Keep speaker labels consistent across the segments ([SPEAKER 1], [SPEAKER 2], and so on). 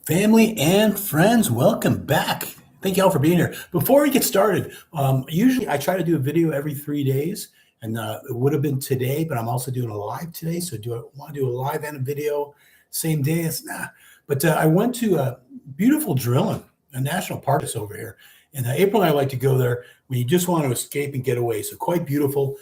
[SPEAKER 1] Family and friends, welcome back. Thank you all for being here. Before we get started, usually I try to do a video every 3 days, and it would have been today, but I'm also doing a live today. So do I want to do a live and a video same day? It's nah. But I went to a beautiful drilling, a national park that's over here. In April, I like to go there when you just want to escape and get away. So quite beautiful.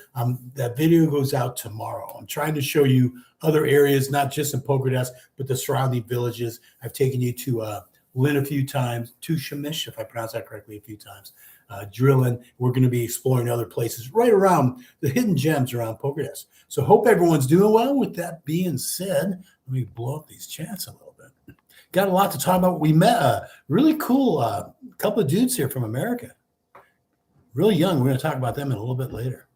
[SPEAKER 1] That video goes out tomorrow. I'm trying to show you other areas, not just in Pokerdesk, but the surrounding villages. I've taken you to Lynn a few times, to Shamish, if I pronounce that correctly, a few times. Drilling. We're going to be exploring other places right around the hidden gems around Pokerdesk. So hope everyone's doing well. With that being said, let me blow up these chats a little bit. Got a lot to talk about. We met a really cool couple of dudes here from America. Really young. We're going to talk about them in a little bit later.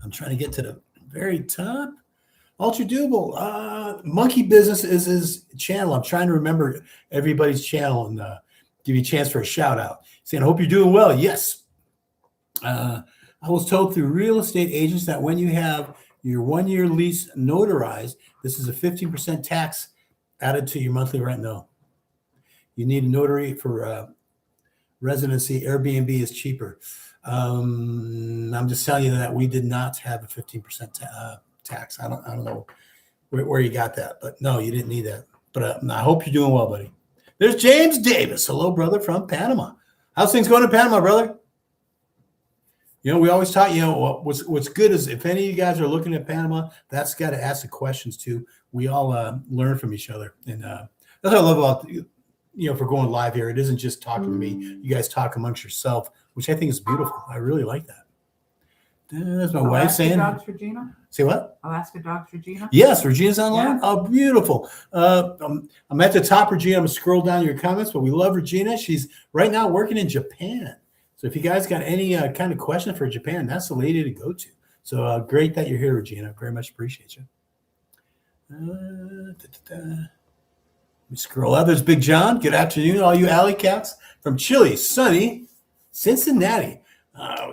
[SPEAKER 1] I'm trying to get to the very top. Ultra Doable. Monkey Business is his channel. I'm trying to remember everybody's channel and give you a chance for a shout out. Saying, I hope you're doing well. Yes. I was told through real estate agents that when you have your 1-year lease notarized, this is a 15% tax added to your monthly rent. No. You need a notary for residency. Airbnb is cheaper. I'm just telling you that we did not have a 15% tax. I don't know where you got that, but no, you didn't need that. But I hope you're doing well, buddy. There's James Davis. Hello, brother, from Panama. How's things going in Panama, brother? You know, we always taught, what's good is if any of you guys are looking at Panama, that's got to ask the questions too. We all learn from each other. And that's what I love about, for going live here. It isn't just talking to me. You guys talk amongst yourself, which I think is beautiful. I really like that. There's my wife saying.
[SPEAKER 2] Dogs, Regina?
[SPEAKER 1] Say what?
[SPEAKER 2] Alaska Dogs, Regina?
[SPEAKER 1] Yes, Regina's online.
[SPEAKER 2] Yeah.
[SPEAKER 1] Oh, beautiful. I'm at the top, Regina. I'm going to scroll down your comments, but we love Regina. She's right now working in Japan. So if you guys got any kind of question for Japan, that's the lady to go to. So great that you're here, Regina. Very much appreciate you. Let me scroll up. There's Big John. Good afternoon, all you alley cats from chilly, sunny Cincinnati.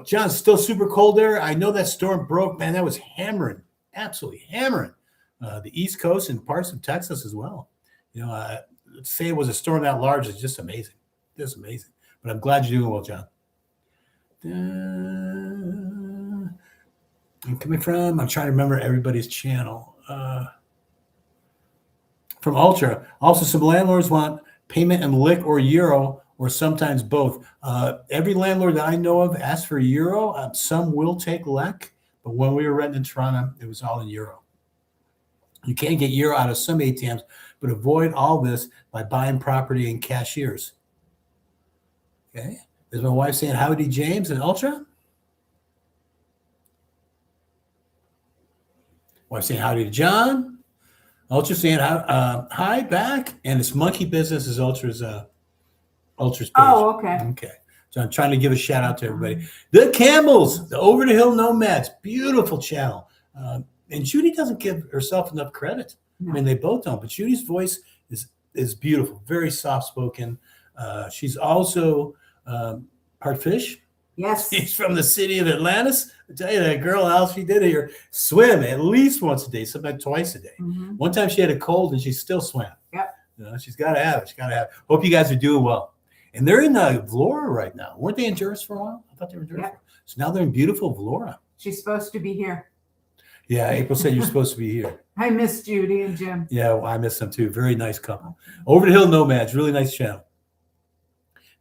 [SPEAKER 1] John's still super cold there. I know that storm broke, man. That was hammering, absolutely hammering the East Coast and parts of Texas as well. To say it was a storm that large is just amazing. Just amazing. But I'm glad you're doing well, John. I'm trying to remember everybody's channel. From Ultra. Also, some landlords want payment in lick or euro, or sometimes both. Every landlord that I know of asks for euro. Some will take lek, but when we were renting in Toronto, it was all in euro. You can get euro out of some ATMs, but avoid all this by buying property in cashiers. Okay. There's my wife saying, howdy, James and Ultra. Wife saying, howdy to John. Ultra saying, hi, back. And it's Monkey Business is Ultra's page.
[SPEAKER 2] Oh, okay.
[SPEAKER 1] Okay. So I'm trying to give a shout out to everybody. The Campbells, the Over the Hill Nomads, beautiful channel. And Judy doesn't give herself enough credit. No. I mean, they both don't, but Judy's voice is beautiful, very soft-spoken. She's also part fish.
[SPEAKER 2] Yes.
[SPEAKER 1] She's from the city of Atlantis. I tell you, that girl, how she did here, swim at least once a day, sometimes twice a day. Mm-hmm. One time she had a cold and she still swam.
[SPEAKER 2] Yep.
[SPEAKER 1] She's got to have it. She's got to have it. Hope you guys are doing well. And they're in Vlora right now. Weren't they in Juris for a while? I thought they were in Juris. Yep. So now they're in beautiful Vlora.
[SPEAKER 2] She's supposed to be here.
[SPEAKER 1] Yeah, April said you're supposed to be here.
[SPEAKER 2] I miss Judy and Jim.
[SPEAKER 1] Yeah, well, I miss them too. Very nice couple. Over the Hill Nomads, really nice channel.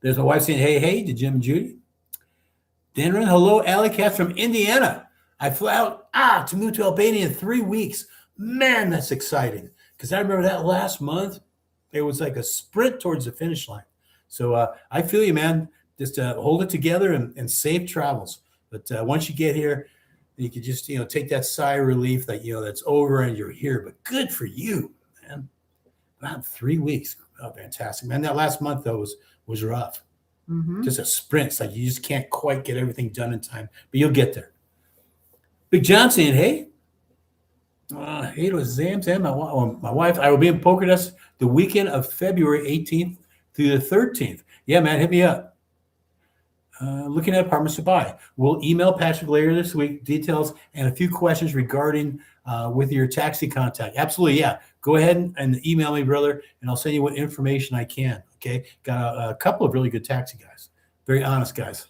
[SPEAKER 1] There's my wife saying, hey to Jim and Judy. Danrin, hello, Alley Cat from Indiana. I flew out to move to Albania in 3 weeks. Man, that's exciting. Because I remember that last month, it was like a sprint towards the finish line. So I feel you, man. Just hold it together and safe travels. But once you get here, you could just, take that sigh of relief that, that's over and you're here. But good for you, man. About 3 weeks. Oh, fantastic, man. That last month, though, was rough. Mm-hmm. Just a sprint. It's like you just can't quite get everything done in time, but you'll get there. Big John saying, hey. Hey to Zam, my wife. I will be in Pokerdesk the weekend of February 18th through the 13th. Yeah, man, hit me up. Looking at apartments to buy. We'll email Patrick later this week details and a few questions regarding with your taxi contact. Absolutely, yeah. Go ahead and email me, brother, and I'll send you what information I can. Okay, got a couple of really good taxi guys, very honest guys.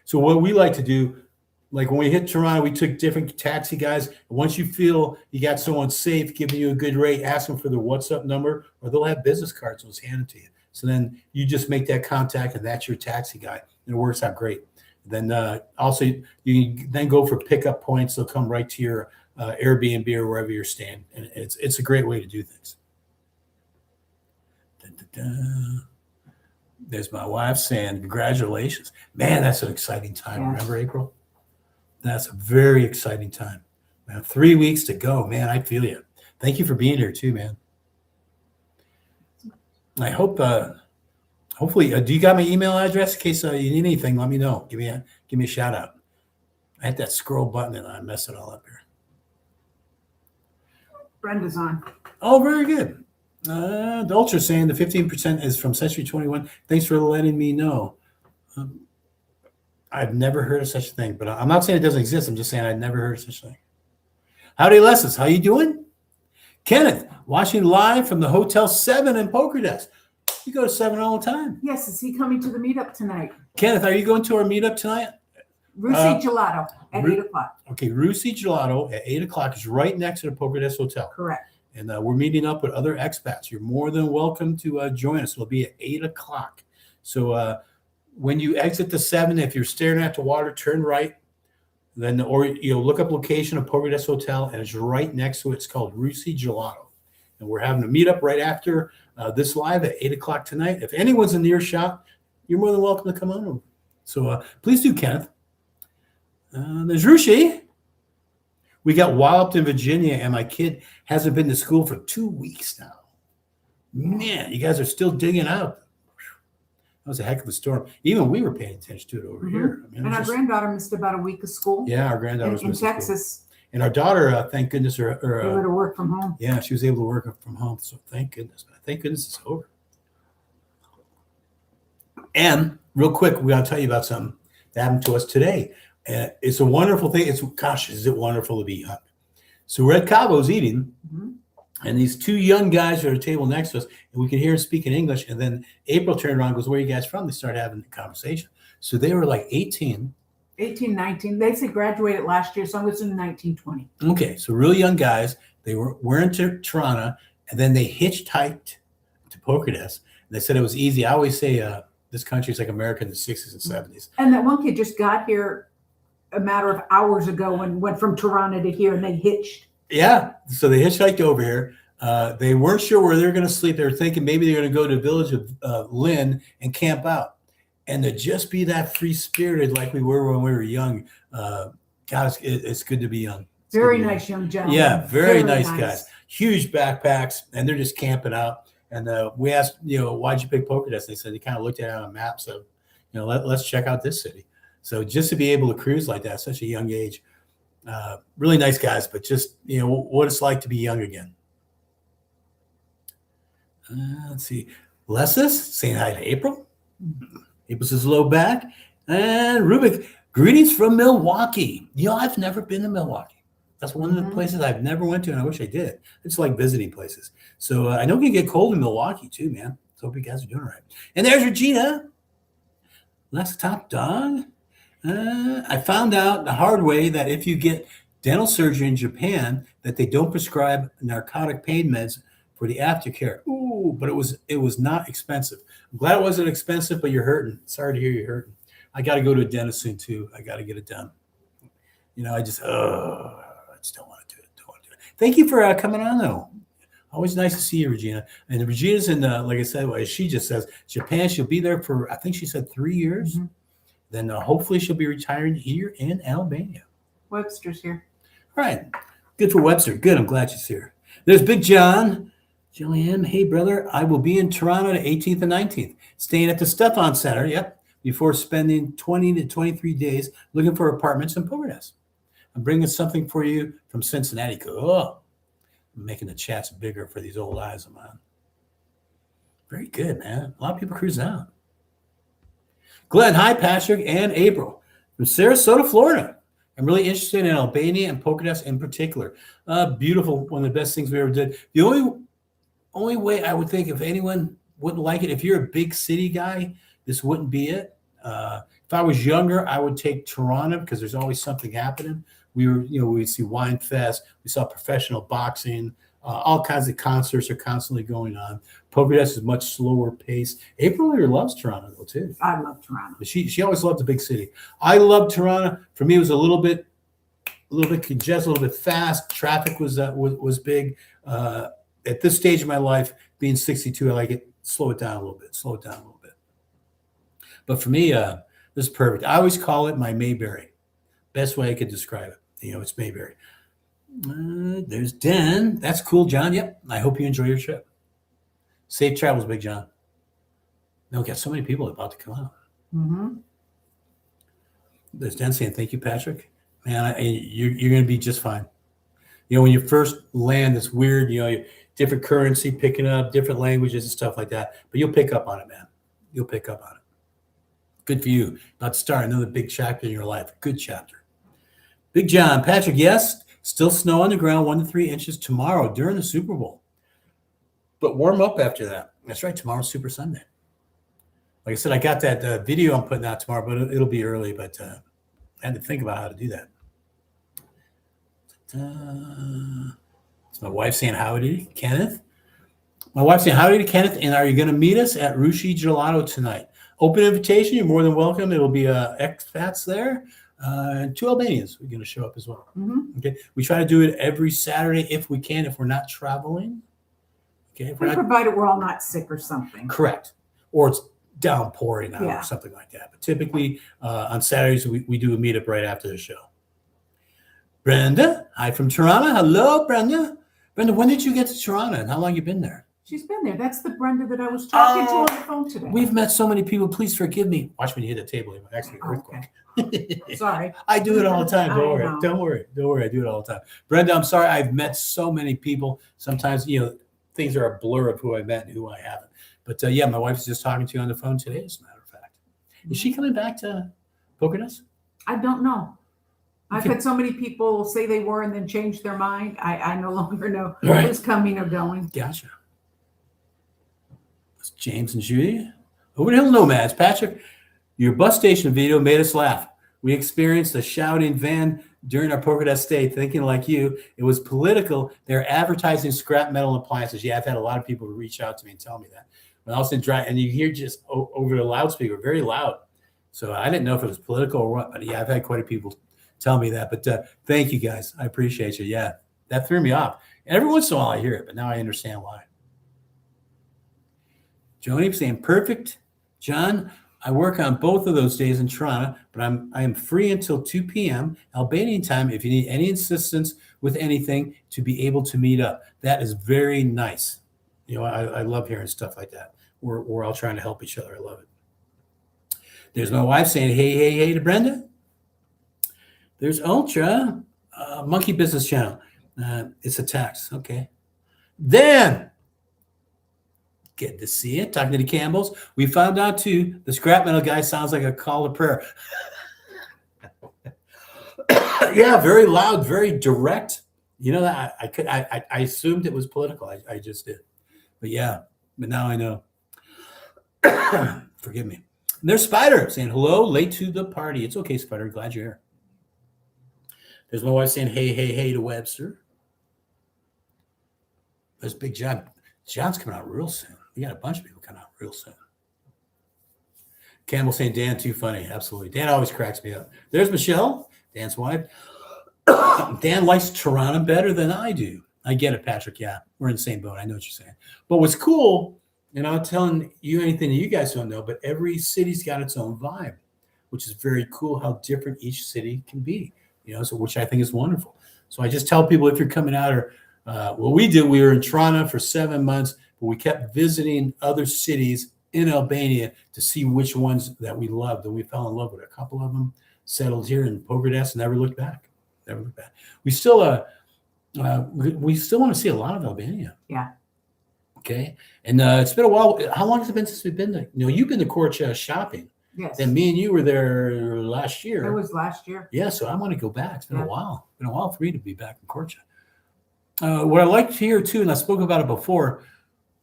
[SPEAKER 1] So what we like to do, like when we hit Toronto, we took different taxi guys. Once you feel you got someone safe giving you a good rate, ask them for their WhatsApp number, or they'll have business cards. They'll hand it to you. So then you just make that contact, and that's your taxi guy. And it works out great. Then also you can then go for pickup points. They'll come right to your Airbnb or wherever you're staying, and it's a great way to do things. Da, da, da. There's my wife saying, "Congratulations, man! That's an exciting time."
[SPEAKER 2] Yeah.
[SPEAKER 1] Remember April? That's a very exciting time. Man, 3 weeks to go, man. I feel you. Thank you for being here too, man. I hope. Hopefully, do you got my email address? In case you need anything, let me know. Give me a shout out. I hit that scroll button and I messed it all up here.
[SPEAKER 2] Brenda's on.
[SPEAKER 1] Oh, very good. Dolce saying the 15% is from Century 21. Thanks for letting me know. I've never heard of such a thing, but I'm not saying it doesn't exist. I'm just saying I've never heard of such a thing. Howdy, Lessons. How you doing? Kenneth, watching live from the Hotel 7 in Poker Desk. You go to 7 all the time.
[SPEAKER 2] Yes, is he coming to the meetup tonight?
[SPEAKER 1] Kenneth, are you going to our meetup tonight?
[SPEAKER 2] Rusi Gelato at 8 o'clock.
[SPEAKER 1] Okay, Rusi Gelato at 8 o'clock is right next to the Poker Desk Hotel.
[SPEAKER 2] Correct.
[SPEAKER 1] And we're meeting up with other expats. You're more than welcome to join us. It'll be at 8 o'clock. So when you exit the 7, if you're staring at the water, turn right. Then, or look up location of Poker Desk Hotel, and it's right next to it. It's called Rusi Gelato. And we're having a meetup right after this live at 8 o'clock tonight. If anyone's in earshot, you're more than welcome to come on over. So please do, Kenneth. There's Rushi. We got walloped in Virginia, and my kid hasn't been to school for 2 weeks now. Man, you guys are still digging out. That was a heck of a storm. Even we were paying attention to it over here. I mean,
[SPEAKER 2] and our granddaughter missed about a week of school.
[SPEAKER 1] Yeah, our granddaughter was
[SPEAKER 2] in Texas.
[SPEAKER 1] And our daughter, thank goodness,
[SPEAKER 2] able to work from home.
[SPEAKER 1] Yeah, she was able to work from home. So thank goodness. Thank goodness it's over. And real quick, we got to tell you about something that happened to us today. It's a wonderful thing. Gosh, is it wonderful to be young. So we're at Cabo's eating, and these two young guys are at a table next to us, and we could hear them speaking English. And then April turned around and goes, "Where are you guys from?" They started having a conversation. So they were like 18.
[SPEAKER 2] 18, 19. They said graduated last year, so I'm assuming 19, 20.
[SPEAKER 1] Okay, so really young guys. They were into Toronto, and then they hitchhiked to Poker Desk. They said it was easy. I always say this country is like America in the 60s and 70s.
[SPEAKER 2] And that one kid just got here a matter of hours ago and went from Toronto to here, and they hitched.
[SPEAKER 1] Yeah, so they hitchhiked over here. They weren't sure where they were going to sleep. They were thinking maybe they're going to go to the village of Lynn and camp out. And to just be that free-spirited like we were when we were young, God, it's good to be young.
[SPEAKER 2] Very nice young gentleman.
[SPEAKER 1] Yeah, very nice guys. Huge backpacks, and they're just camping out. And we asked, why'd you pick Poker Desk? They said they kind of looked at it on a map. So, let's check out this city. So just to be able to cruise like that at such a young age, really nice guys, but just, what it's like to be young again. Let's see. Lessus saying hi to April. April says hello back. And Rubik, greetings from Milwaukee. I've never been to Milwaukee. That's one of the places I've never went to, and I wish I did. It's like visiting places. So I know it can get cold in Milwaukee too, man. So hope you guys are doing all right. And there's Regina. That's top dog. I found out the hard way that if you get dental surgery in Japan, that they don't prescribe narcotic pain meds for the aftercare. Ooh, but it was not expensive. I'm glad it wasn't expensive, but you're hurting. Sorry to hear you're hurting. I got to go to a dentist soon too. I got to get it done. I just don't want to do it. Thank you for coming on though. Always nice to see you, Regina. And Regina's in, like I said, as she just says, Japan. She'll be there for, I think she said 3 years. Then hopefully she'll be retiring here in Albania.
[SPEAKER 2] Webster's here.
[SPEAKER 1] All right. Good for Webster. Good. I'm glad she's here. There's Big John. Jillian, hey, brother. I will be in Toronto the 18th and 19th, staying at the Stefan Center. Yep. Before spending 20 to 23 days looking for apartments in Poker Desk. I'm bringing something for you from Cincinnati. Oh, I'm making the chats bigger for these old eyes of mine. Very good, man. A lot of people cruising out. Glenn, hi, Patrick and April from Sarasota, Florida. I'm really interested in Albania and Pocodas in particular. Beautiful, one of the best things we ever did. The only way I would think if anyone wouldn't like it, if you're a big city guy, this wouldn't be it. If I was younger, I would take Toronto because there's always something happening. We'd see Wine Fest, we saw professional boxing, all kinds of concerts are constantly going on. Pocodas is much slower pace. April here loves Toronto though too.
[SPEAKER 2] I love Toronto.
[SPEAKER 1] But she always loved the big city. I love Toronto. For me, it was a little bit congested, a little bit fast. Traffic was big. At this stage of my life, being 62, I like it. Slow it down a little bit. But for me, this is perfect. I always call it my Mayberry. Best way I could describe it. It's Mayberry. There's Den. That's cool, John. Yep. I hope you enjoy your trip. Safe travels, Big John. No, we got so many people about to come out.
[SPEAKER 2] Mm-hmm.
[SPEAKER 1] There's Den saying, thank you, Patrick. Man, you're going to be just fine. When you first land, it's weird, different currency, picking up different languages and stuff like that. But you'll pick up on it, man. You'll pick up on it. Good for you. About to start another big chapter in your life. Good chapter. Big John, Patrick, yes. Still snow on the ground, 1 to 3 inches tomorrow during the Super Bowl. But warm up after that. That's right. Tomorrow's Super Sunday. Like I said, I got that video I'm putting out tomorrow, but it'll be early. But I had to think about how to do that. It's my wife saying howdy, Kenneth. My wife's saying howdy to Kenneth, and are you going to meet us at Rushi Gelato tonight? Open invitation. You're more than welcome. It'll be expats there. And 2 Albanians are going to show up as well.
[SPEAKER 2] Mm-hmm.
[SPEAKER 1] Okay. We try to do it every Saturday if we can, if we're not traveling. Okay.
[SPEAKER 2] Provided we're all not sick or something.
[SPEAKER 1] Correct. Or it's downpouring out or something like that. But typically on Saturdays, we do a meetup right after the show. Brenda, hi from Toronto. Hello, Brenda. Brenda, when did you get to Toronto and how long you been there?
[SPEAKER 2] She's been there. That's the Brenda that I was talking to on the phone today.
[SPEAKER 1] We've met so many people. Please forgive me. Watch when you hit the table. It might actually earthquake.
[SPEAKER 2] Okay. Sorry.
[SPEAKER 1] I do it all the time. Don't worry. I do it all the time. Brenda, I'm sorry. I've met so many people. Sometimes, things are a blur of who I met and who I haven't. But yeah, my wife is just talking to you on the phone today, as a matter of fact. Is she coming back to Pocodas?
[SPEAKER 2] I don't know. I've had so many people say they were and then change their mind. I no longer know who's coming or going.
[SPEAKER 1] Gotcha. That's James and Judy. Over the Hill Nomads. Patrick, your bus station video made us laugh. We experienced a shouting van during our Pocodas stay, thinking like you. It was political. They're advertising scrap metal appliances. Yeah, I've had a lot of people reach out to me and tell me that. When I was in dry, and you hear just over the loudspeaker, very loud. So I didn't know if it was political or what, but yeah, I've had quite a few people tell me that. But thank you guys. I appreciate you. Yeah, that threw me off. And every once in a while I hear it, but now I understand why. Joni saying, perfect. John, I work on both of those days in Toronto, but I am free until 2 p.m. Albanian time if you need any assistance with anything to be able to meet up. That is very nice. I love hearing stuff like that. We're all trying to help each other. I love it. There's my wife saying, hey to Brenda. There's Ultra, Monkey Business Channel. It's a text. Okay. Then, good to see you. Talking to the Campbells. We found out, too, the scrap metal guy sounds like a call to prayer. Yeah, very loud, very direct. I assumed it was political. I just did. But yeah, but now I know. Forgive me. And there's Spider saying, hello, late to the party. It's okay, Spider. Glad you're here. There's my wife saying, hey to Webster. There's Big John. John's coming out real soon. We got a bunch of people coming out real soon. Campbell saying, Dan, too funny. Absolutely. Dan always cracks me up. There's Michelle, Dan's wife. Dan likes Toronto better than I do. I get it, Patrick. Yeah, we're in the same boat. I know what you're saying. But what's cool, and I'm not telling you anything that you guys don't know, but every city's got its own vibe, which is very cool how different each city can be, so which I think is wonderful. So I just tell people if you're coming out or what we did, we were in Toronto for 7 months, but we kept visiting other cities in Albania to see which ones that we loved. And we fell in love with a couple of them, settled here in Pocodas, and never looked back. We still want to see a lot of Albania.
[SPEAKER 2] Yeah.
[SPEAKER 1] Okay. And it's been a while. How long has it been since we've been there? You've been to Korcha shopping.
[SPEAKER 2] Yes.
[SPEAKER 1] And me and you were there last year.
[SPEAKER 2] It was last year.
[SPEAKER 1] Yeah, so I want to go back. It's been a while. It's been a while for me to be back in Korcha. What I liked here too, and I spoke about it before,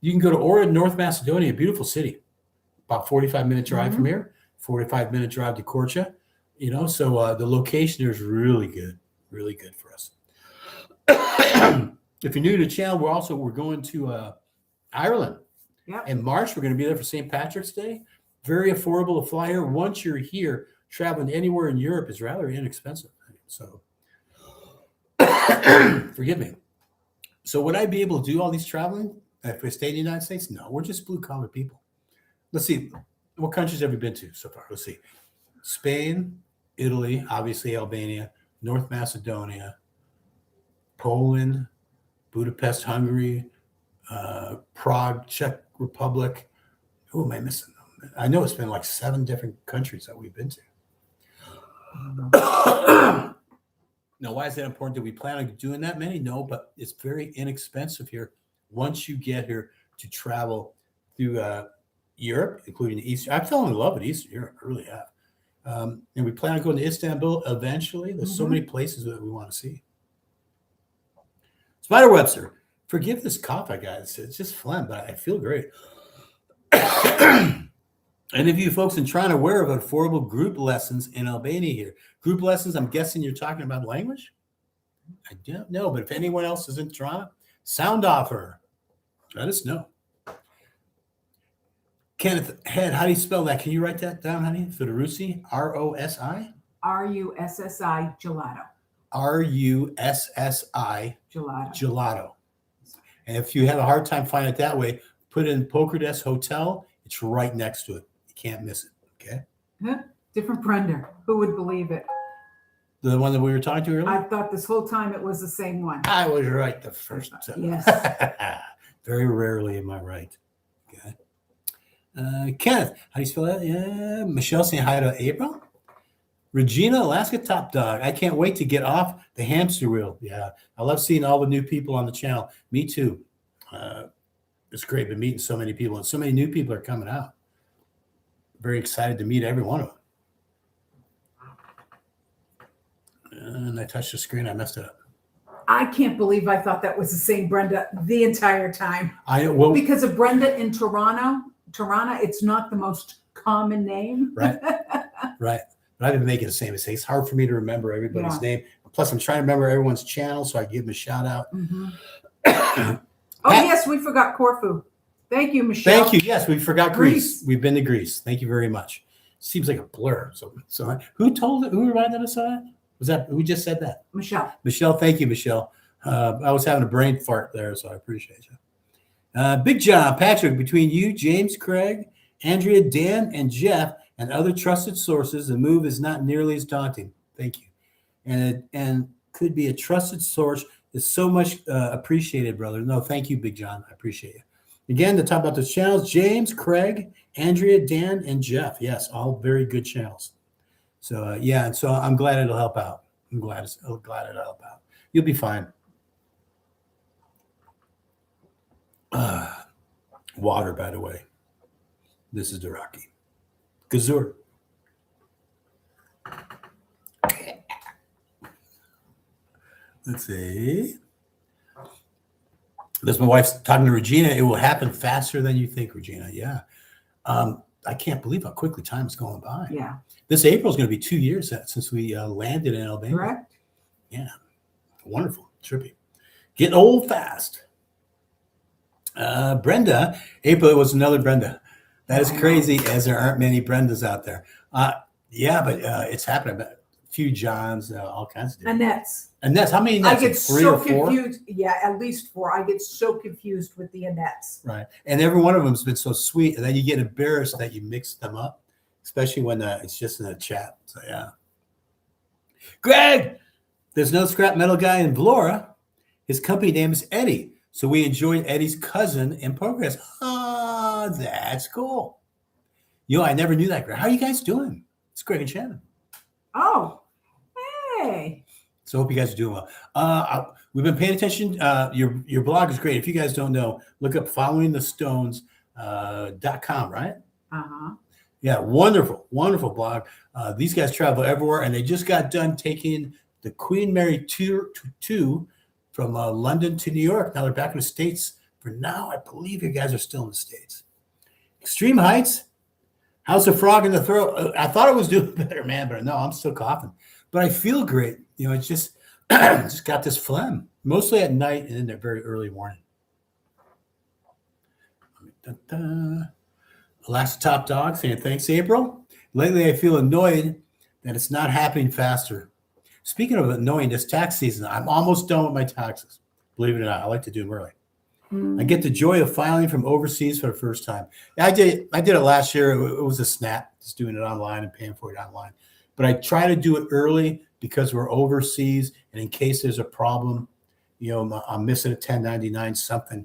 [SPEAKER 1] you can go to Ohrid, North Macedonia, a beautiful city. About 45-minute drive from here, 45-minute drive to Korcha. You know, so the location here is really good for us. If you're new to the channel, we're going to Ireland.
[SPEAKER 2] Yep.
[SPEAKER 1] In March, we're going to be there for St. Patrick's Day. Very affordable to fly here. Once you're here, traveling anywhere in Europe is rather inexpensive. So, forgive me. So, would I be able to do all these traveling if I stayed in the United States? No, we're just blue-collar people. Let's see. What countries have we been to so far? Let's see. Spain, Italy, obviously Albania, North Macedonia, Poland, Budapest, Hungary, Prague, Czech Republic. Who am I missing? I know it's been like 7 different countries that we've been to. Now, why is that important? Do we plan on doing that many? No, but it's very inexpensive here once you get here to travel through Europe, including the East. I've fallen in love with Eastern Europe. I really have. And we plan on going to Istanbul eventually. There's so many places that we want to see. Spider Webster, forgive this cough I got. It's just phlegm, but I feel great. And if you folks in Toronto aware of affordable group lessons in Albania here, group lessons, I'm guessing you're talking about language? I don't know, but if anyone else is in Toronto, sound offer. Let us know. Kenneth Head, how do you spell that? Can you write that down, honey? Federusi, R-O-S-I?
[SPEAKER 2] R-U-S-S-I, gelato.
[SPEAKER 1] R-U-S-S-I,
[SPEAKER 2] Gelato.
[SPEAKER 1] Gelato. And if you have a hard time finding it that way, put in Poker Desk Hotel. It's right next to it. You can't miss it. Okay.
[SPEAKER 2] Huh? Different Brenda. Who would believe it?
[SPEAKER 1] The one that we were talking to earlier?
[SPEAKER 2] I thought this whole time it was the same one.
[SPEAKER 1] I was right the first time.
[SPEAKER 2] Yes.
[SPEAKER 1] Very rarely am I right. Okay. Kenneth, how do you spell that? Yeah. Michelle saying hi to April. Regina, Alaska Top Dog. I can't wait to get off the hamster wheel. Yeah. I love seeing all the new people on the channel. Me too. It's great. Been meeting so many people, and so many new people are coming out. Very excited to meet every one of them. And I touched the screen. I messed it up.
[SPEAKER 2] I can't believe I thought that was the same Brenda the entire time.
[SPEAKER 1] Because
[SPEAKER 2] of Brenda in Toronto, it's not the most common name.
[SPEAKER 1] Right. Right. But I've been making the same mistake. It's hard for me to remember everybody's name. Plus, I'm trying to remember everyone's channel, so I give them a shout out.
[SPEAKER 2] Oh, yes, we forgot Corfu. Thank you, Michelle.
[SPEAKER 1] Thank you. Yes, we forgot Greece. We've been to Greece. Thank you very much. Seems like a blur. So who told it? Who reminded us of that? Was that who just said that?
[SPEAKER 2] Michelle.
[SPEAKER 1] Michelle, thank you, Michelle. I was having a brain fart there, so I appreciate you. Big John, Patrick, between you, James, Craig, Andrea, Dan, and Jeff, and other trusted sources, the move is not nearly as daunting. Thank you. And could be a trusted source. Is so much appreciated, brother. No, thank you, Big John. I appreciate you. Again, to talk about those channels, James, Craig, Andrea, Dan, and Jeff. Yes, all very good channels. So, yeah, and so I'm glad it'll help out. I'm glad it'll help out. You'll be fine. Water, by the way. This is the Rocky. Gazur. Let's see. That's my wife's talking to Regina. It will happen faster than you think, Regina. Yeah. I can't believe how quickly time is going by.
[SPEAKER 2] Yeah.
[SPEAKER 1] This April is going to be 2 years since we landed in Albania.
[SPEAKER 2] Correct.
[SPEAKER 1] Yeah. Wonderful. Trippy. Getting old fast. Brenda. April, it was another Brenda. That is crazy, as there aren't many Brendas out there. Yeah, but it's happening. A few Johns, all kinds of different. Annette's. How many Annettes?
[SPEAKER 2] I get
[SPEAKER 1] 3
[SPEAKER 2] so
[SPEAKER 1] or 4?
[SPEAKER 2] confused. Yeah, at least 4. I get so confused with the Annettes.
[SPEAKER 1] Right. And every one of them has been so sweet. And then you get embarrassed that you mix them up, especially when it's just in a chat. So, yeah. Greg, there's no scrap metal guy in Vlora. His company name is Eddie. So we enjoyed Eddie's cousin in progress. Oh, that's cool. I never knew that, Greg. How are you guys doing? It's Greg and Shannon.
[SPEAKER 2] Oh, hey.
[SPEAKER 1] So I hope you guys are doing well. We've been paying attention. Your blog is great. If you guys don't know, look up followingthestones.com, right?
[SPEAKER 2] Uh-huh.
[SPEAKER 1] Yeah, wonderful, wonderful blog. These guys travel everywhere, and they just got done taking the Queen Mary 2 from London to New York. Now they're back in the States. For now, I believe you guys are still in the States. Extreme Heights. How's the frog in the throat? I thought I was doing better, man, but no, I'm still coughing. But I feel great. You know, it's just just got this phlegm, mostly at night and in the very early morning. Last Top Dog saying, thanks, April. Lately, I feel annoyed that it's not happening faster. Speaking of annoying, this tax season, I'm almost done with my taxes. Believe it or not, I like to do them early. I get the joy of filing from overseas for the first time. I did it last year. It was a snap, just doing it online and paying for it online. But I try to do it early because we're overseas, and in case there's a problem, you know, I'm missing a 1099 something.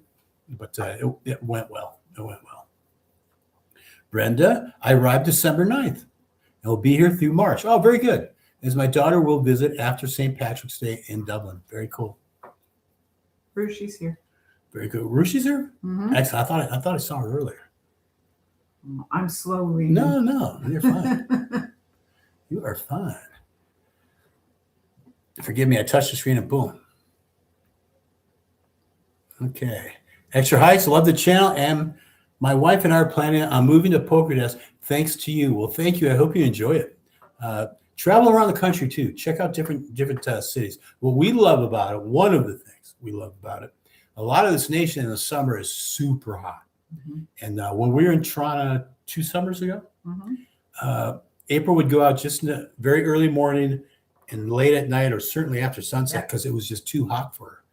[SPEAKER 1] But it went well. It went well. Brenda, I arrived December 9th. I'll be here through March. Oh, very good. As my daughter will visit after St. Patrick's Day in Dublin. Very cool.
[SPEAKER 2] Rushi's here.
[SPEAKER 1] Very good. Rushi's here?
[SPEAKER 2] Mm-hmm.
[SPEAKER 1] Excellent. I thought I saw her earlier.
[SPEAKER 2] I'm slow reading.
[SPEAKER 1] No, you're fine. You are fine. Forgive me, I touched the screen and boom. Okay. Extra Heights, love the channel, and my wife and I are planning on moving to Poker Desk thanks to you. Well, thank you. I hope you enjoy it. Travel around the country too. Check out different cities. What we love about it, one of the things we love about it, a lot of this nation in the summer is super hot. Mm-hmm. And when we were in Toronto 2 summers ago, mm-hmm. April would go out just in the very early morning and late at night, or certainly after sunset, because it was just too hot for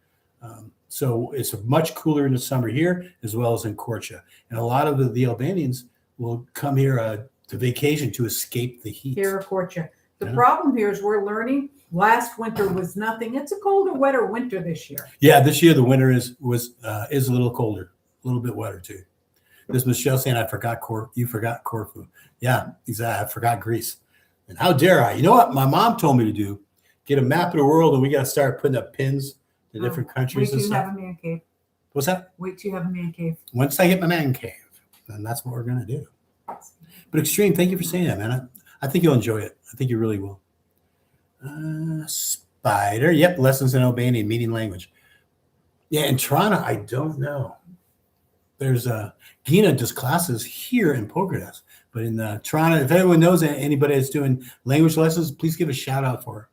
[SPEAKER 1] her. So it's much cooler in the summer here as well as in Korcha. And a lot of the Albanians will come here to vacation to escape the heat.
[SPEAKER 2] Here at Korcha. The problem here is we're learning. Last winter was nothing. It's a colder, wetter winter this year.
[SPEAKER 1] Yeah, this year the winter is a little colder, a little bit wetter too. This Michelle saying, I forgot you forgot Corfu. Yeah, exactly. I forgot Greece. And how dare I? You know what my mom told me to do? Get a map of the world, and we got to start putting up pins to different countries.
[SPEAKER 2] Wait till you have a man cave.
[SPEAKER 1] What's that?
[SPEAKER 2] Wait till you have a man cave.
[SPEAKER 1] Once I get my man cave, then that's what we're going to do. But Extreme, thank you for saying that, man. I think you'll enjoy it. I think you really will. Spider. Yep, lessons in Albanian, meeting language. Yeah, in Toronto, I don't know. There's Gina does classes here in Poker Desk. But in Toronto, if anyone knows anybody that's doing language lessons, please give a shout out for her.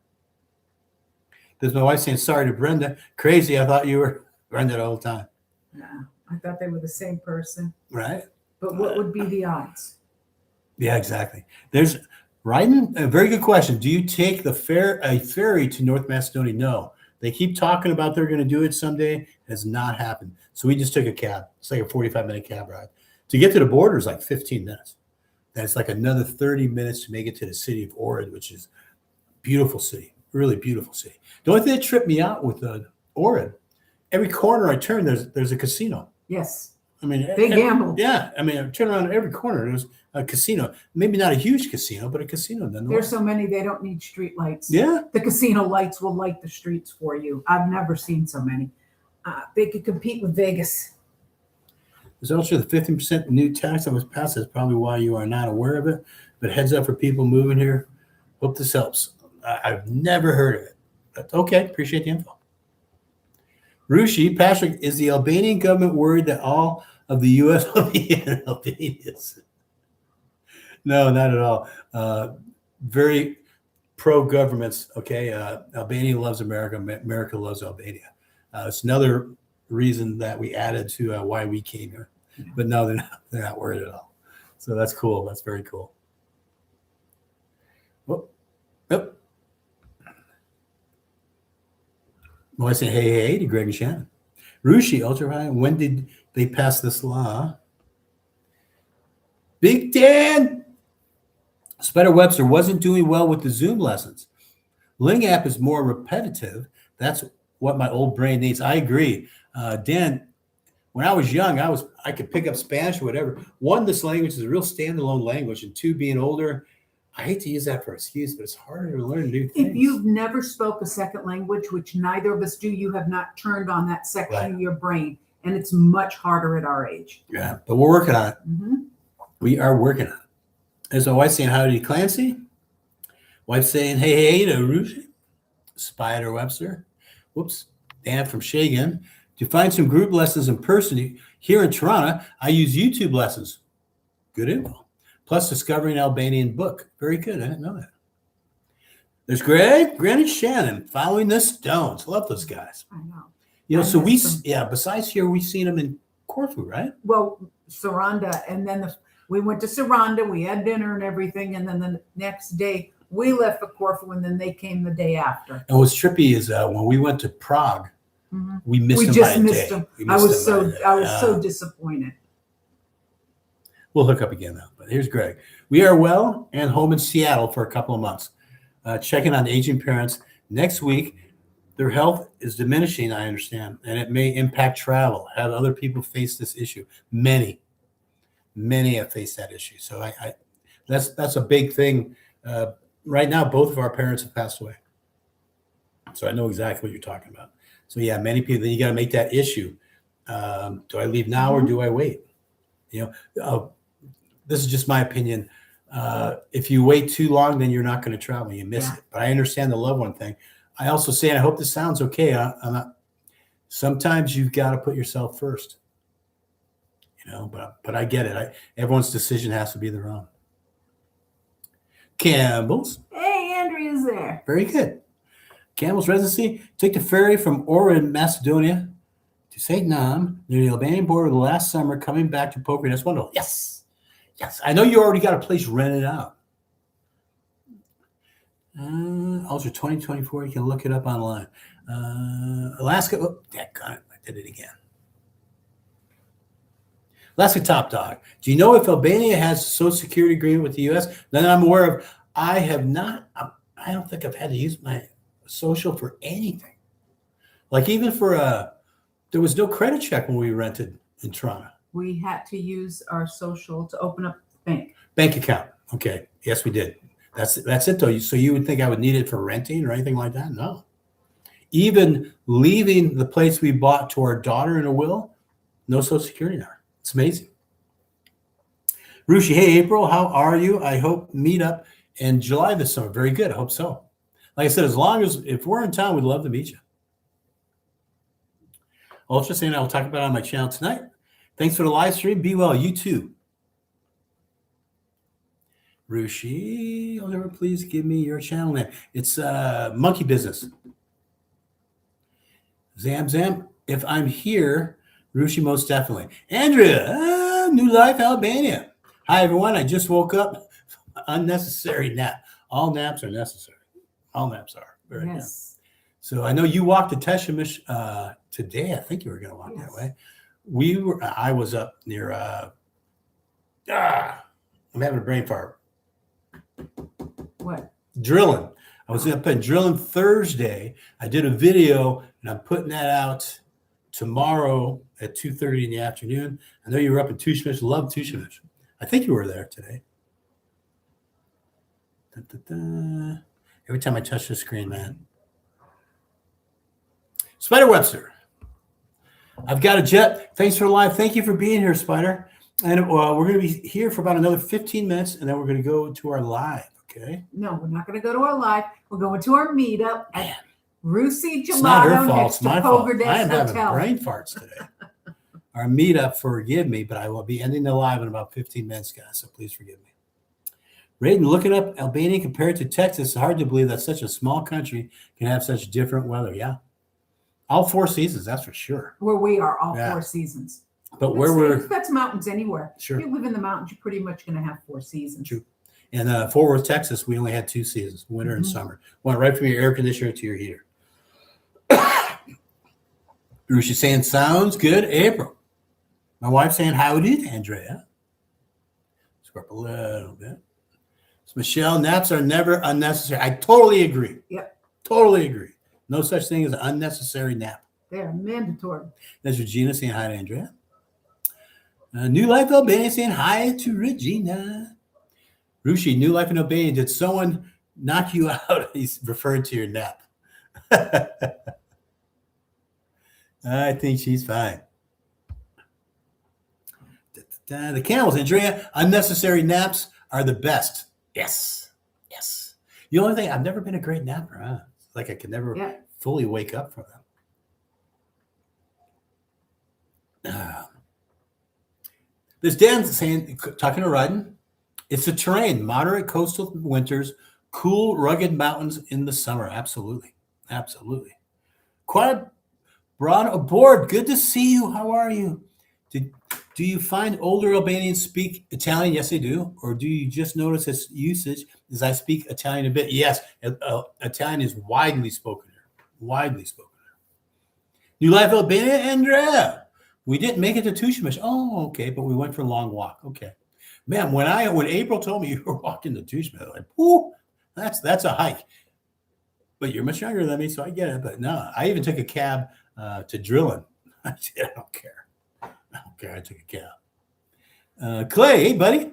[SPEAKER 1] There's my wife saying, sorry to Brenda. Crazy, I thought you were Brenda the whole time.
[SPEAKER 2] Yeah, I thought they were the same person.
[SPEAKER 1] Right.
[SPEAKER 2] But what would be the odds? Yeah,
[SPEAKER 1] exactly. There's Ryden, a very good question. Do you take a ferry to North Macedonia? No. They keep talking about they're going to do it someday. It has not happened. So we just took a cab. It's like a 45-minute cab ride. To get to the border is like 15 minutes. Then it's like another 30 minutes to make it to the city of Ohrid, which is a beautiful city, really beautiful city. The only thing that tripped me out with Ohrid, every corner I turn, there's a casino.
[SPEAKER 2] Yes.
[SPEAKER 1] I mean,
[SPEAKER 2] they gamble.
[SPEAKER 1] Yeah. I mean, I turn around every corner, there's a casino. Maybe not a huge casino, but a casino nonetheless.
[SPEAKER 2] There's so many, they don't need street lights.
[SPEAKER 1] Yeah.
[SPEAKER 2] The casino lights will light the streets for you. I've never seen so many. They could compete with Vegas.
[SPEAKER 1] There's also the 15% new tax that was passed. That's probably why you are not aware of it. But heads up for people moving here. Hope this helps. I've never heard of it. But okay, appreciate the info. Rushi, Patrick, is the Albanian government worried that all of the U.S. will be in Albanians? No, not at all. Very pro-governments, okay? Albania loves America. America loves Albania. It's another reason that we added to why we came here. But no, they're not worried at all. So that's cool. That's very cool. Whoop. Yep. Well, I say hey to Greg and Shannon. Rushi, Ultra High, when did they pass this law? Big Dan! Spider Webster wasn't doing well with the Zoom lessons. Ling app is more repetitive. That's what my old brain needs. I agree. Dan, when I was young, I could pick up Spanish or whatever. One, this language is a real standalone language, and two, being older, I hate to use that for excuse, but it's harder to learn new things.
[SPEAKER 2] If you've never spoke a second language, which neither of us do, you have not turned on that section of your brain, and it's much harder at our age.
[SPEAKER 1] Yeah, but we're working on it.
[SPEAKER 2] Mm-hmm.
[SPEAKER 1] We are working on it. There's my wife saying howdy to Clancy. Wife saying hey to Rushi. Spider Webster. Whoops. Dan from Shagan. To find some group lessons in person here in Toronto, I use YouTube lessons. Good info. Plus discovering Albanian book. Very good. I didn't know that. There's Greg and Shannon following the Stones. Love those guys.
[SPEAKER 2] I know.
[SPEAKER 1] You know,
[SPEAKER 2] I
[SPEAKER 1] so
[SPEAKER 2] miss them.
[SPEAKER 1] besides here, we've seen them in Corfu, right?
[SPEAKER 2] Well, Saranda, and then we went to Saranda. We had dinner and everything, and then the next day we left for Corfu, and then they came the day after.
[SPEAKER 1] And what's trippy is when we went to Prague, we missed
[SPEAKER 2] We
[SPEAKER 1] them
[SPEAKER 2] just
[SPEAKER 1] by a
[SPEAKER 2] missed
[SPEAKER 1] day.
[SPEAKER 2] them.
[SPEAKER 1] We
[SPEAKER 2] I
[SPEAKER 1] missed
[SPEAKER 2] was
[SPEAKER 1] them by a day.
[SPEAKER 2] so disappointed.
[SPEAKER 1] We'll hook up again though. But here's Greg. We are well and home in Seattle for a couple of months. Checking on aging parents. Next week, their health is diminishing, I understand, and it may impact travel. Have other people face this issue? Many have faced that issue. So that's a big thing. Right now, both of our parents have passed away. So I know exactly what you're talking about. So yeah, many people, then you got to make that issue. Do I leave now or do I wait? You know, this is just my opinion. If you wait too long, then you're not going to travel. You miss it. But I understand the loved one thing. I also say, and I hope this sounds okay. Sometimes you've got to put yourself first. You know, but I get it. Everyone's decision has to be their own. Campbell's.
[SPEAKER 2] Hey, Andrea's there.
[SPEAKER 1] Very good. Campbell's Residency. Take the ferry from North Macedonia to St. Nam near the Albanian border the last summer, coming back to Poker. That's wonderful. Yes. I know you already got a place rented out. Also 2024, you can look it up online. Alaska. Oh, I did it again. Alaska Top Dog. Do you know if Albania has a social security agreement with the U.S.? That I'm aware of. I have not. I don't think I've had to use my social for anything. Like even for there was no credit check when we rented in Toronto.
[SPEAKER 2] We had to use our social to open up the
[SPEAKER 1] bank account. Okay. Yes, we did. That's it though. So you would think I would need it for renting or anything like that? No. Even leaving the place we bought to our daughter in a will, no social security number. It's amazing. Rushi, hey April, how are you? I hope meet up in July this summer. Very good. I hope so. Like I said, if we're in town, we'd love to meet you. Ultra saying I'll talk about it on my channel tonight. Thanks for the live stream. Be well. You too. Rushi, Oliver, please give me your channel name. It's Monkey Business. Zam, if I'm here, Rushi, most definitely. Andrea, New Life, Albania. Hi, everyone. I just woke up. Unnecessary nap. All naps are necessary. All naps are. Very good. So I know you walked to Teshamish today. I think you were going to walk that way. I was up near, I'm having a brain fart.
[SPEAKER 2] What?
[SPEAKER 1] Drilling. I was up in Drilling Thursday. I did a video and I'm putting that out tomorrow at 2:30 in the afternoon. I know you were up in Tushmish. Love Tushmish. I think you were there today. Every time I touch the screen, man. Spider Webster. I've got a jet. Thanks for the live. Thank you for being here, Spider. And we're going to be here for about another 15 minutes, and then we're going to go to our live, okay?
[SPEAKER 2] No, we're not going to go to our live. We're going to our meetup at Rusi Gelato.
[SPEAKER 1] It's not her fault.
[SPEAKER 2] Next
[SPEAKER 1] It's my
[SPEAKER 2] to
[SPEAKER 1] fault.
[SPEAKER 2] Pogerdes
[SPEAKER 1] I am having
[SPEAKER 2] Hotel.
[SPEAKER 1] brain farts today. Our meetup, forgive me, but I will be ending the live in about 15 minutes, guys, so please forgive me. Raiden, looking up Albania compared to Texas, it's hard to believe that such a small country can have such different weather. Yeah. All 4 seasons, that's for sure.
[SPEAKER 2] Where we are, all 4 seasons.
[SPEAKER 1] But
[SPEAKER 2] that's mountains anywhere.
[SPEAKER 1] Sure.
[SPEAKER 2] If you live in the mountains, you're pretty much going to have 4 seasons.
[SPEAKER 1] True. And Fort Worth, Texas, we only had 2 seasons, winter and summer. Went right from your air conditioner to your heater. Rushi saying, sounds good, April. My wife saying, howdy, Andrea. Scorp a little bit. So Michelle, naps are never unnecessary. I totally agree.
[SPEAKER 2] Yep.
[SPEAKER 1] Totally agree. No such thing as an unnecessary nap.
[SPEAKER 2] They're mandatory.
[SPEAKER 1] That's Regina saying hi to Andrea. New Life Albania saying hi to Regina. Rushi, New Life in Albania. Did someone knock you out? He's referring to your nap. I think she's fine. The camels, Andrea. Unnecessary naps are the best. Yes. Yes. The only thing, I've never been a great napper, huh? Like I could never fully wake up from them. There's Dan saying, talking to Ryden, it's the terrain, moderate coastal winters, cool, rugged mountains in the summer. Absolutely. Absolutely. Quad brought aboard. Good to see you. How are you? Do you find older Albanians speak Italian? Yes, they do. Or do you just notice its usage as I speak Italian a bit? Yes, Italian is widely spoken here. Widely spoken here. New Life Albania, Andrea. We didn't make it to Tushmish. Oh, okay, but we went for a long walk. Okay. Man, when April told me you were walking to Tushmish, I was like, whoo, that's a hike. But you're much younger than me, so I get it. But no, I even took a cab to Drillin. I said, I don't care. I took a cab. Clay, hey, buddy.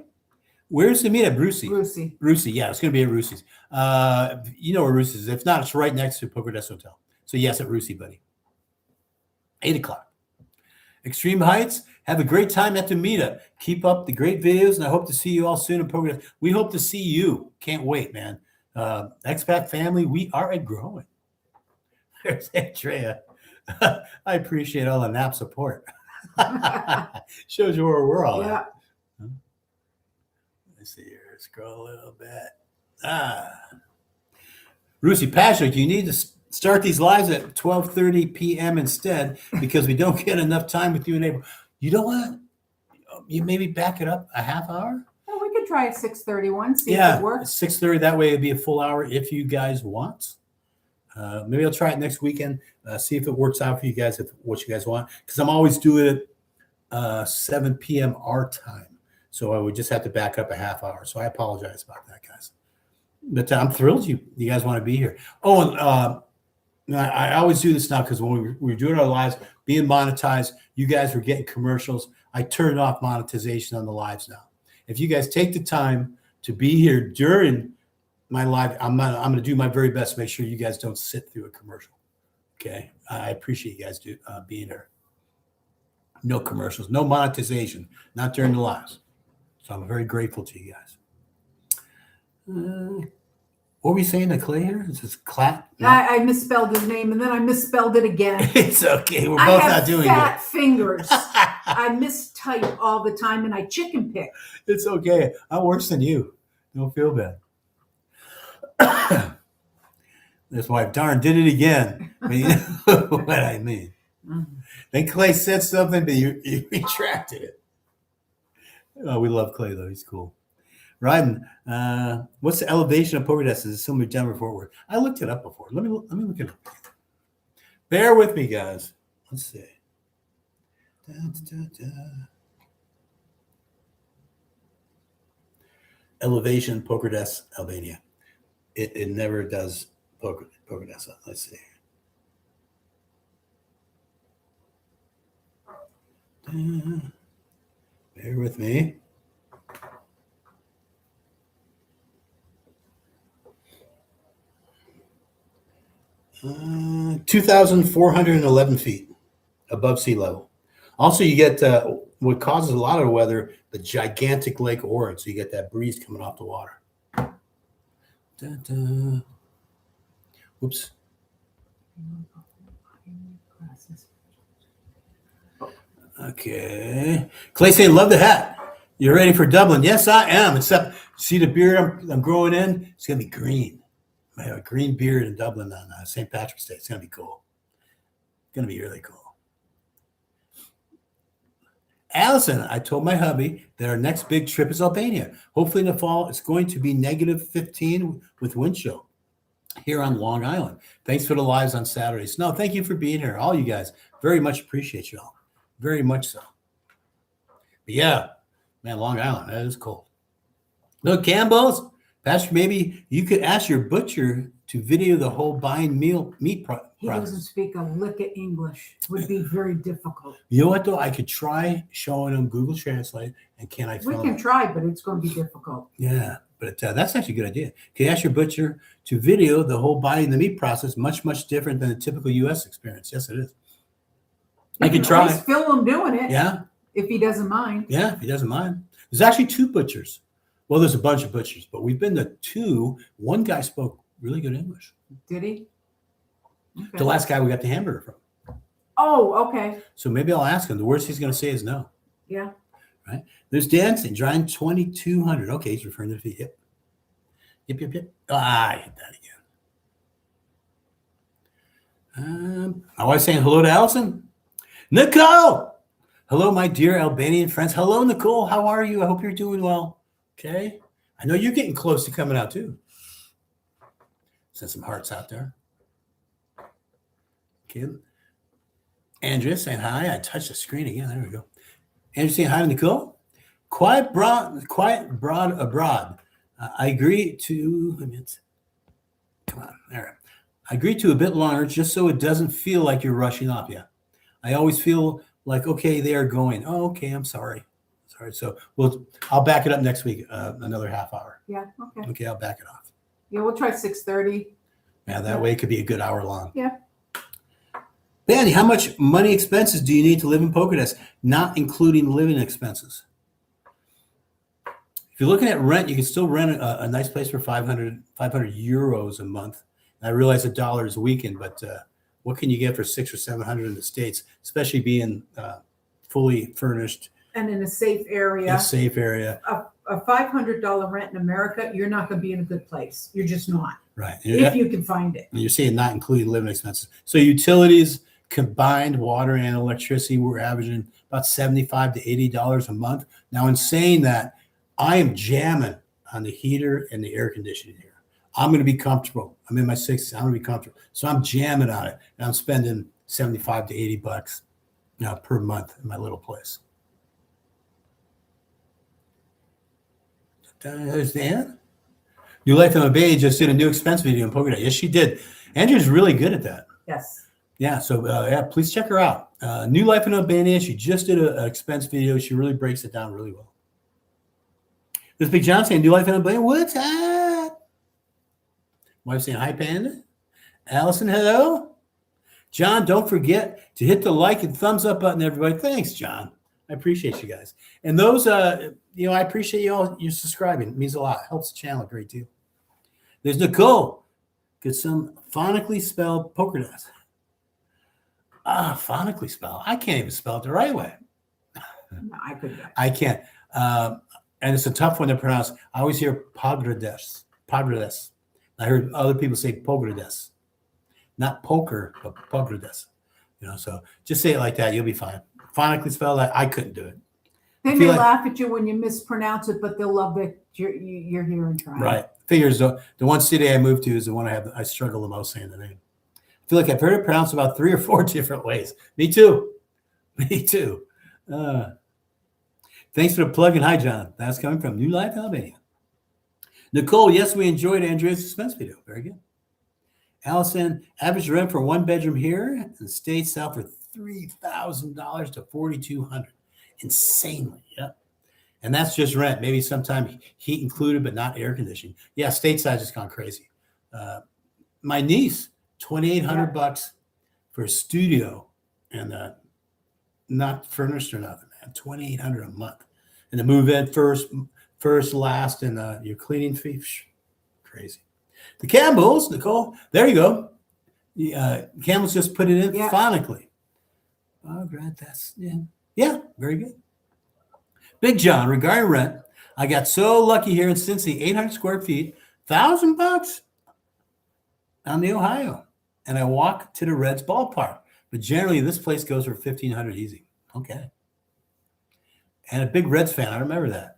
[SPEAKER 1] Where's the meet at Brucey? Brucey, yeah, it's going to be at Brucey's. You know where Brucey's is. If not, it's right next to Poker Desk Hotel. So, yes, at Brucey, buddy. 8 o'clock. Extreme Heights, have a great time at the meetup. Keep up the great videos, and I hope to see you all soon in Poker Desk. We hope to see you. Can't wait, man. Expat family, we are growing. There's Andrea. I appreciate all the nap support. Shows you where we're all at. Let's see here. Scroll a little bit. Rusi Patrick, you need to start these lives at 12:30 p.m. instead because we don't get enough time with you and April. You know what? You maybe back it up a half hour?
[SPEAKER 2] Well, we could try a 6:31, see if it works.
[SPEAKER 1] 6:30. That way it'd be a full hour if you guys want. Maybe I'll try it next weekend, see if it works out for you guys, if what you guys want. Because I'm always doing it 7 p.m. our time. So I would just have to back up a half hour. So I apologize about that, guys. But I'm thrilled you guys want to be here. Oh, and I always do this now because when we're doing our lives, being monetized, you guys were getting commercials. I turned off monetization on the lives now. If you guys take the time to be here during my live, I'm going to do my very best to make sure you guys don't sit through a commercial. Okay, I appreciate you guys being here. No commercials, no monetization, not during the lives. So I'm very grateful to you guys. What were we saying to Clay here? Is this Clap? No?
[SPEAKER 2] I misspelled his name and then I misspelled it again.
[SPEAKER 1] It's okay. We're both not doing it.
[SPEAKER 2] I have fat fingers. I mistype all the time and I chicken pick.
[SPEAKER 1] It's okay. I'm worse than you. Don't feel bad. This wife, darn, did it again. But you know what I mean. Mm-hmm. Then Clay said something, but you retracted it. Oh, we love Clay, though. He's cool. Ryden, what's the elevation of Poker Desk? Is it similar to Denver, Fort Worth? I looked it up before. Let me look it up. Bear with me, guys. Let's see. Elevation, Poker Desk, Albania. It never does Poker Desk. Let's see. Bear with me. Uh, 2,411 feet above sea level. Also, you get what causes a lot of the weather, the gigantic Lake Ord. So you get that breeze coming off the water. Whoops. Okay. Clay saying, love the hat. You're ready for Dublin? Yes, I am. Except, see the beard I'm growing in? It's going to be green. I have a green beard in Dublin on St. Patrick's Day. It's going to be cool. It's going to be really cool. Allison, I told my hubby that our next big trip is Albania. Hopefully in the fall, it's going to be negative 15 with wind chill here on Long Island. Thanks for the lives on Saturdays. No, thank you for being here. All you guys, very much appreciate you all. Very much so. But yeah, man, Long Island, that is cold. Look, Campbell's. Pastor, maybe you could ask your butcher to video the whole buying meat process.
[SPEAKER 2] He doesn't speak a lick of English. It would be very difficult.
[SPEAKER 1] You know what, though? I could try showing him Google Translate, and can I film
[SPEAKER 2] We can try, but it's going to be difficult.
[SPEAKER 1] Yeah, but that's actually a good idea. Can you ask your butcher to video the whole buying the meat process? Much, much different than a typical U.S. experience. Yes, it is. I can try.
[SPEAKER 2] Film him doing it.
[SPEAKER 1] Yeah.
[SPEAKER 2] If he doesn't mind.
[SPEAKER 1] Yeah, if he doesn't mind. There's actually 2 butchers. Well, there's a bunch of butchers, but we've been to 2. One guy spoke really good English.
[SPEAKER 2] Did he?
[SPEAKER 1] The
[SPEAKER 2] Okay.
[SPEAKER 1] last guy we got the hamburger from.
[SPEAKER 2] Oh, okay.
[SPEAKER 1] So maybe I'll ask him. The worst he's going to say is no.
[SPEAKER 2] Yeah.
[SPEAKER 1] Right. There's dancing, drawing 2,200. Okay, he's referring to the fee. Yep. Yep. I hit that again. My wife's saying hello to Allison. Nicole! Hello, my dear Albanian friends. Hello, Nicole. How are you? I hope you're doing well. Okay. I know you're getting close to coming out too. Send some hearts out there. Okay. Andrea saying hi. I touched the screen again. There we go. Andrea saying hi to Nicole. Quiet broad abroad. I agree to. Come on, there. I agree to a bit longer, just so it doesn't feel like you're rushing off. Yeah, I always feel like okay, they are going. Oh, okay. I'm sorry. So I'll back it up next week. Another half hour.
[SPEAKER 2] Yeah. Okay.
[SPEAKER 1] Okay, I'll back it off.
[SPEAKER 2] Yeah, we'll try 6:30.
[SPEAKER 1] Yeah, that way it could be a good hour long.
[SPEAKER 2] Yeah.
[SPEAKER 1] Bandy, how much money expenses do you need to live in Pocodas, not including living expenses? If you're looking at rent, you can still rent a nice place for 500 euros a month. And I realize the dollar is weakened, but what can you get for 600 or 700 in the States, especially being fully furnished
[SPEAKER 2] And in a safe area.
[SPEAKER 1] in a safe area?
[SPEAKER 2] A $500 rent in America, you're not going to be in a good place. You're just not.
[SPEAKER 1] Right.
[SPEAKER 2] If you can find it.
[SPEAKER 1] And you're saying not including living expenses. So utilities, combined water and electricity, we're averaging about $75 to $80 a month. Now, in saying that, I am jamming on the heater and the air conditioning here. I'm going to be comfortable. I'm in my 60s. I'm going to be comfortable. So I'm jamming on it. And I'm spending 75 to 80 bucks per month in my little place. There's Dan. New Life in Albania just did a new expense video in Pocodat. Yes, she did. Andrew's really good at that.
[SPEAKER 2] Yes.
[SPEAKER 1] Yeah, so please check her out. New Life in Albania. She just did an expense video. She really breaks it down really well. There's Big John saying, New Life in Albania. What's up? Wife saying, hi, Panda. Allison, hello. John, don't forget to hit the like and thumbs up button, everybody. Thanks, John. I appreciate you guys. And those, I appreciate you all. You're subscribing. It means a lot. It helps the channel a great deal. There's Nicole. Get some phonically spelled Pocodat. Phonically spelled. I can't even spell it the right way.
[SPEAKER 2] No, I couldn't.
[SPEAKER 1] I can't. And it's a tough one to pronounce. I always hear Pogrades. Pogrades. I heard other people say Pogrades. Not poker, but Pogrades. So just say it like that. You'll be fine. Phonically spelled, I couldn't do it.
[SPEAKER 2] They may laugh at you when you mispronounce it, but they'll love that you're here and trying.
[SPEAKER 1] Right. Figures the one city I moved to is the one I struggle the most saying the name. I feel like I've heard it pronounced about 3 or 4 different ways. Me too. Thanks for the plug and hi, John. That's coming from New Life, Albania. Nicole, yes, we enjoyed Andrea's expense video. Very good. Allison, average rent for 1 bedroom here in the States out for $3,000 to $4,200. Insanely. Yep. And that's just rent. Maybe sometime heat included, but not air conditioning. Yeah, stateside has gone crazy. My niece, $2,800 for a studio and not furnished or nothing, man. $2,800 a month. And the move in first, last, and your cleaning fee. Crazy. The Campbells, Nicole, there you go. Campbell's just put it in phonically. Oh, great. That's yeah, very good. Big John, regarding rent, I got so lucky here in Cincy, 800 square feet, $1,000 on the Ohio. And I walk to the Reds ballpark. But generally, this place goes for $1,500 easy. Okay. And a big Reds fan. I remember that.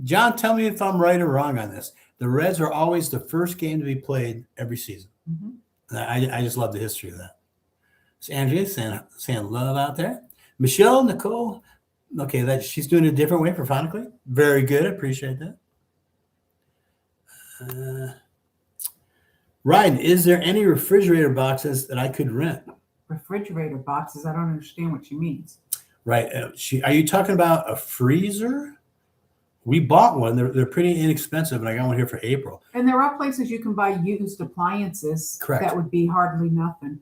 [SPEAKER 1] John, tell me if I'm right or wrong on this. The Reds are always the first game to be played every season. Mm-hmm. I just love the history of that. So Andrea saying love out there. Michelle, Nicole. Okay, that she's doing it a different way for phonically. Very good. I appreciate that. Ryan, is there any refrigerator boxes that I could rent?
[SPEAKER 2] Refrigerator boxes? I don't understand what she means.
[SPEAKER 1] Right. Are you talking about a freezer? We bought one. They're pretty inexpensive, and I got one here for April.
[SPEAKER 2] And there are places you can buy used appliances.
[SPEAKER 1] Correct.
[SPEAKER 2] That would be hardly nothing.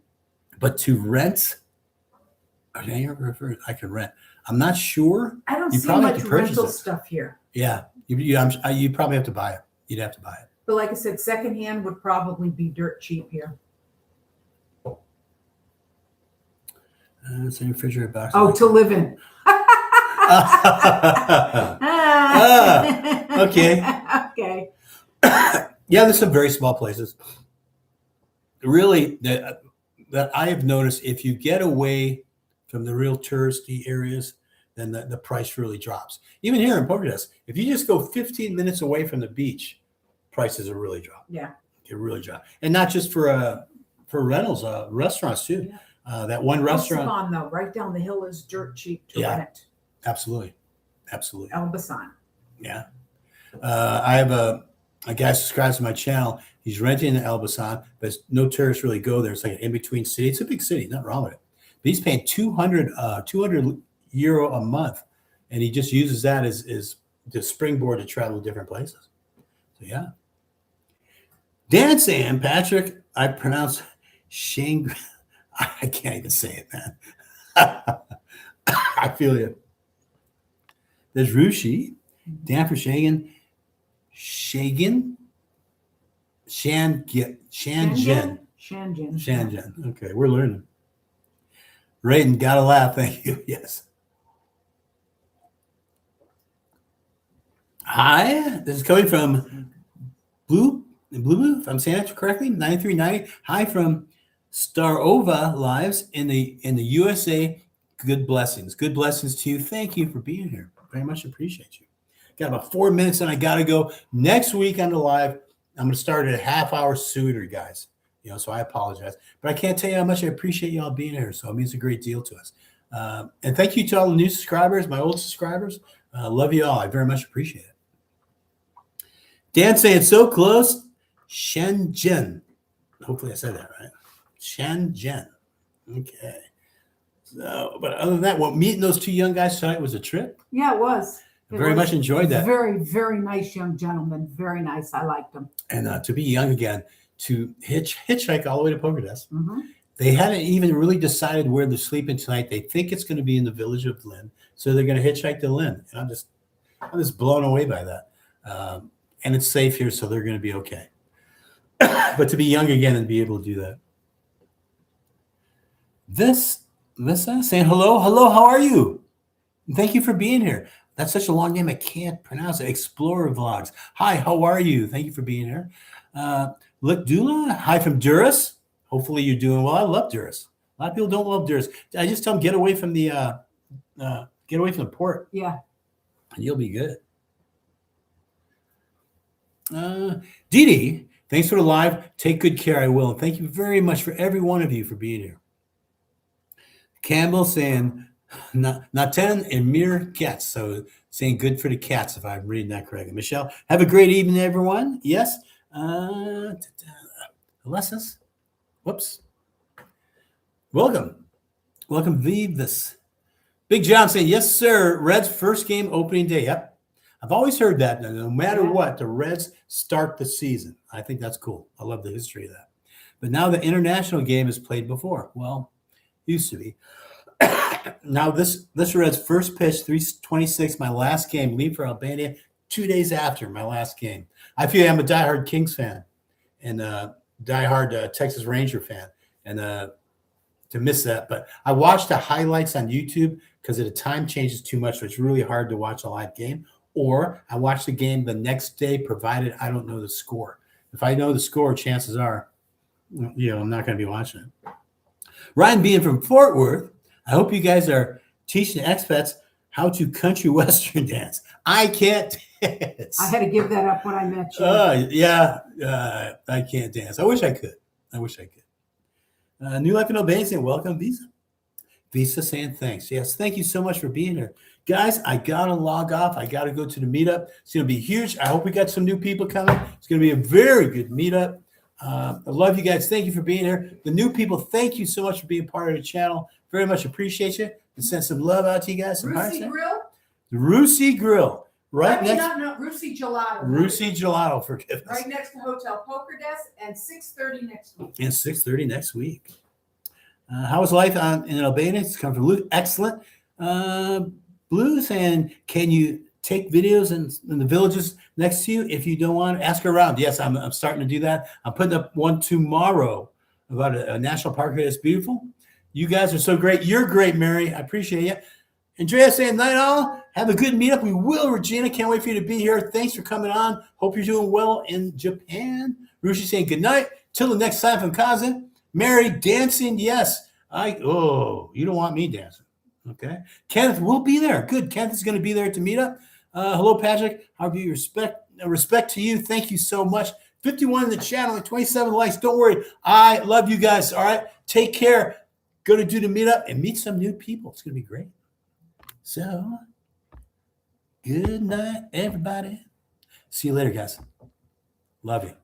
[SPEAKER 1] But to rent, I can rent. I'm not sure.
[SPEAKER 2] I don't see much rental stuff here.
[SPEAKER 1] Yeah. You probably have to buy it. You'd have to buy it.
[SPEAKER 2] But like I said, secondhand would probably be dirt cheap here.
[SPEAKER 1] It's in your refrigerator box.
[SPEAKER 2] Oh, to live in.
[SPEAKER 1] Okay.
[SPEAKER 2] Okay.
[SPEAKER 1] Yeah, there's some very small places. Really, that I have noticed, if you get away from the real touristy areas, then the price really drops. Even here in Poconos, if you just go 15 minutes away from the beach, prices will really drop.
[SPEAKER 2] Yeah.
[SPEAKER 1] They really drop. And not just for rentals, restaurants too.
[SPEAKER 2] Yeah.
[SPEAKER 1] That one restaurant.
[SPEAKER 2] Elbasan, though, right down the hill is dirt cheap to
[SPEAKER 1] Yeah.
[SPEAKER 2] rent.
[SPEAKER 1] Absolutely.
[SPEAKER 2] Elbasan.
[SPEAKER 1] Yeah. I have a guy subscribes to my channel. He's renting in Elbasan, but no tourists really go there. It's like an in-between city. It's a big city, nothing wrong with it. But he's paying 200 euro a month, and he just uses that as the springboard to travel to different places. So yeah. Dan saying, Patrick, I pronounce Shane. I can't even say it, man. I feel you. There's Rushi, Dan for Shagan, Shangen. Okay, we're learning. Raiden, gotta laugh. Thank you. Yes. Hi, this is coming from Blue, if I'm saying it correctly, 9390. Hi from Starova Lives in the USA. Good blessings. Good blessings to you. Thank you for being here. Very much appreciate you. Got about 4 minutes and I gotta go. Next week on the live, I'm gonna start at a half hour sooner, guys. So I apologize. But I can't tell you how much I appreciate you all being here. So it means a great deal to us. And thank you to all the new subscribers, my old subscribers. Love you all. I very much appreciate it. Dan saying so close. Shenzhen. Hopefully I said that right. Shenzhen. Okay. So, but other than that, meeting those two young guys tonight was a trip.
[SPEAKER 2] Yeah, it was.
[SPEAKER 1] Very much enjoyed that.
[SPEAKER 2] Very, very nice young gentleman. Very nice. I liked them.
[SPEAKER 1] And to be young again, to hitchhike all the way to Poconos.
[SPEAKER 2] Mm-hmm.
[SPEAKER 1] They hadn't even really decided where they're sleeping tonight. They think it's going to be in the village of Lynn, so they're going to hitchhike to Lynn. And I'm just blown away by that. And it's safe here, so they're going to be okay. But to be young again and be able to do that. Lisa saying hello, how are you? And thank you for being here. That's such a long name I can't pronounce it. Explorer Vlogs. Hi, how are you? Thank you for being here. Look, Dula. Hi from Duras. Hopefully you're doing well. I love Duras. A lot of people don't love Duras. I just tell them get away from the port.
[SPEAKER 2] Yeah.
[SPEAKER 1] And you'll be good. Dee Dee, thanks for the live. Take good care. I will. And thank you very much for every one of you for being here. Campbell saying not 10 and mere cats. So saying good for the cats, if I'm reading that correctly. Michelle, have a great evening, everyone. Yes. Alessis. Whoops. Welcome. Vivas. Big John saying, yes, sir. Reds first game opening day. Yep. I've always heard that. No matter what, the Reds start the season. I think that's cool. I love the history of that. But now the international game is played before. Well, used to be. Now this Reds first pitch, 3:26, my last game, leave for Albania 2 days after my last game. I feel I'm a diehard Kings fan and diehard Texas Ranger fan. And to miss that, but I watched the highlights on YouTube because the time changes too much, so it's really hard to watch a live game. Or I watch the game the next day, provided I don't know the score. If I know the score, chances are, I'm not going to be watching it. Ryan being from Fort Worth, I hope you guys are teaching expats how to country western dance. I can't dance.
[SPEAKER 2] I had to give that up when I met you.
[SPEAKER 1] I can't dance. I wish I could. New Life in Albania saying, welcome, Visa. Visa saying thanks. Yes, thank you so much for being here. Guys, I got to log off. I got to go to the meetup. It's going to be huge. I hope we got some new people coming. It's going to be a very good meetup. I love you guys. Thank you for being here. The new people, thank you so much for being part of the channel. Very much appreciate you. And send some love out to you guys.
[SPEAKER 2] Rusi Grill?
[SPEAKER 1] Rusi Grill.
[SPEAKER 2] Rusi Gelato.
[SPEAKER 1] Rusi Gelato, forgive us.
[SPEAKER 2] Right next to Hotel Poker Desk and 6:30 next week.
[SPEAKER 1] And 6:30 next week. How is life in Albania? It's come from Luke. Excellent. Blue saying, can you take videos in the villages next to you. If you don't want, ask around. Yes, I'm starting to do that. I'm putting up one tomorrow about a national park here that's beautiful. You guys are so great. You're great, Mary. I appreciate you. Andrea saying night all. Have a good meetup. We will, Regina. Can't wait for you to be here. Thanks for coming on. Hope you're doing well in Japan. Rushi saying good night. Till the next time from Kazan. Mary dancing. Yes. You don't want me dancing. Okay. Kenneth will be there. Good. Kenneth is going to be there to meet up. Hello, Patrick. How do you respect to you? Thank you so much. 51 in the channel and 27 likes. Don't worry. I love you guys. All right. Take care. Go to do the meetup and meet some new people. It's going to be great. So, good night, everybody. See you later, guys. Love you.